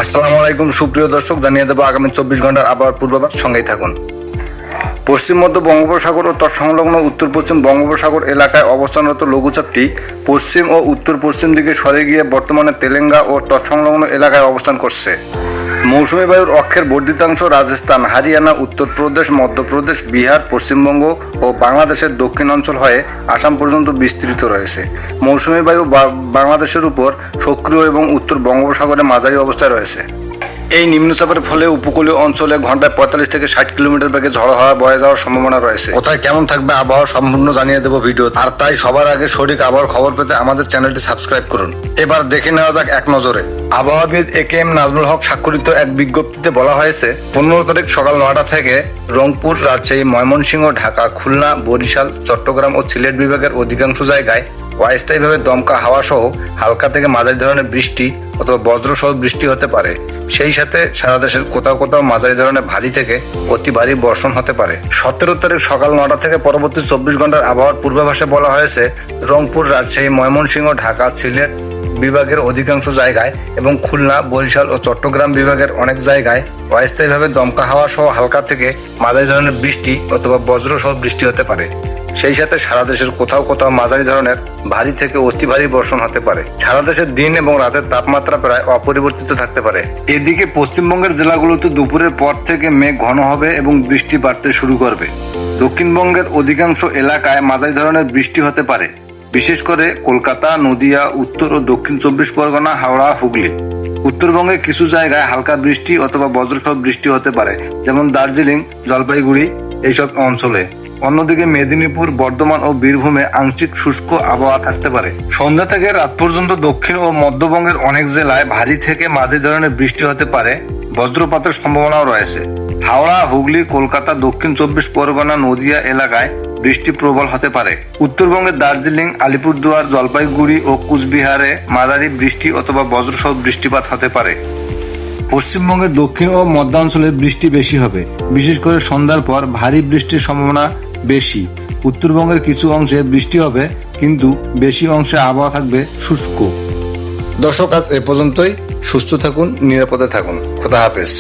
আসসালামু আলাইকুম সুপ্রিয় দর্শক, জানিয়ে দেবো আগামী 24 ঘন্টার আবহাওয়ার পূর্বাভাস। সঙ্গেই থাকুন। পশ্চিম মধ্য বঙ্গোপসাগর ও তৎসংলগ্ন উত্তর পশ্চিম বঙ্গোপসাগর এলাকায় অবস্থানরত লঘুচাপটি পশ্চিম ও উত্তর পশ্চিম দিকে সরে গিয়ে বর্তমানে তেলেঙ্গা ও তৎসংলগ্ন এলাকায় অবস্থান করছে। মৌসুমী বায়ুর অক্ষের বর্ধিতাংশ রাজস্থান, হরিয়ানা, উত্তরপ্রদেশ, মধ্যপ্রদেশ, বিহার, পশ্চিমবঙ্গ ও বাংলাদেশের দক্ষিণ অঞ্চল হয়ে আসাম পর্যন্ত বিস্তৃত রয়েছে। মৌসুমী বায়ু বাংলাদেশের উপর সক্রিয় এবং উত্তর বঙ্গোপসাগরে মাঝারি অবস্থায় রয়েছে। এই নিম্নচাপের ফলে উপকূলীয় অঞ্চলে ঘন্টায় 45 থেকে 60 কিলোমিটার বেগে ঝড়ো হাওয়া বয়ে যাওয়ার সম্ভাবনা রয়েছে। কোথায় কেমন থাকবে আবহাওয়া সম্পূর্ণ জানিয়ে দেবো ভিডিও, আর তাই সবার আগে সঠিক আবহাওয়ার খবর পেতে আমাদের চ্যানেলটি সাবস্ক্রাইব করুন। এবার দেখে নেওয়া যাক এক নজরে। আবহাওয়াবিদ একেএম নাজমুল হক স্বাক্ষরিত এক বিজ্ঞপ্তিতে বলা হয়েছে, 15 তারিখ সকাল 9টা থেকে রংপুর, রাজশাহী, ময়মনসিংহ, ঢাকা, খুলনা, বরিশাল, চট্টগ্রাম ও সিলেট বিভাগের অধিকাংশ জায়গায় অস্থায়ীভাবে দমকা হাওয়া সহ হালকা থেকে মাঝারি ধরনের বৃষ্টি অথবা বজ্র সহ বৃষ্টি হতে পারে। সেই সাথে সারা দেশের কোথাও কোথাও মাঝারি ধরনের ভারী থেকে অতি ভারী বর্ষণ হতে পারে। 17 তারিখ সকাল 9টা থেকে পরবর্তী 24 ঘন্টার আবহাওয়ার পূর্বাভাসে বলা হয়েছে, রংপুর, রাজশাহী, ময়মনসিংহ, ঢাকা, সিলেট বিভাগের অধিকাংশ জায়গায় এবং খুলনা, বরিশাল ও চট্টগ্রাম বিভাগের অনেক জায়গায় অস্থায়ীভাবে দমকা হাওয়া সহ হালকা থেকে মাঝারি ধরনের বৃষ্টি অথবা বজ্র সহ বৃষ্টি হতে পারে। সেই সাথে সারা দেশের কোথাও কোথাও মাঝারি ধরনের ভারী থেকে অতি ভারী বর্ষণ হতে পারে। সারা দেশের দিন এবং রাতের তাপমাত্রা প্রায় অপরিবর্তিত থাকতে পারে। এদিকে পশ্চিমবঙ্গের জেলাগুলোতে দুপুরের পর থেকে মেঘ ঘন হবে এবং বৃষ্টি বাড়তে শুরু করবে। দক্ষিণবঙ্গের অধিকাংশ এলাকায় মাঝারি ধরনের বৃষ্টি হতে পারে, বিশেষ করে কলকাতা, নদিয়া, উত্তর ও দক্ষিণ 24 পরগনা, হাওড়া, হুগলি। উত্তরবঙ্গে কিছু জায়গায় হালকা বৃষ্টি অথবা বজ্রসহ বৃষ্টি হতে পারে, যেমন দার্জিলিং, জলপাইগুড়ি এইসব অঞ্চলে। অন্যদিকে মেদিনীপুর, বর্ধমান ও বীরভূমে আংশিক শুষ্ক আবহাওয়া থাকতে পারে। সন্ধ্যা থেকে রাত পর্যন্ত দক্ষিণ ও মধ্যবঙ্গের অনেক জেলায় ভারী থেকে মাঝারি ধরনের বৃষ্টি হতে পারে, বজ্রপাতের সম্ভাবনাও রয়েছে। হাওড়া, হুগলি, কলকাতা, দক্ষিণ 24 পরগনা, নদিয়া এলাকায় বৃষ্টি প্রবল হতে পারে। উত্তরবঙ্গের দার্জিলিং, আলিপুরদুয়ার, জলপাইগুড়ি ও কুচবিহারে মাঝারি বৃষ্টি অথবা বজ্রসহ বৃষ্টিপাত হতে পারে। পশ্চিমবঙ্গের দক্ষিণ ও মধ্যাঞ্চলে বৃষ্টি বেশি হবে, বিশেষ করে সন্ধ্যার পর ভারী বৃষ্টির সম্ভাবনা বেশি। উত্তরবঙ্গের কিছু অংশে বৃষ্টি হবে, কিন্তু বেশি অংশে আবহাওয়া থাকবে শুষ্ক। দর্শক, আজ এ পর্যন্তই। সুস্থ থাকুন, নিরাপদে থাকুন। খোদা হাফেজ।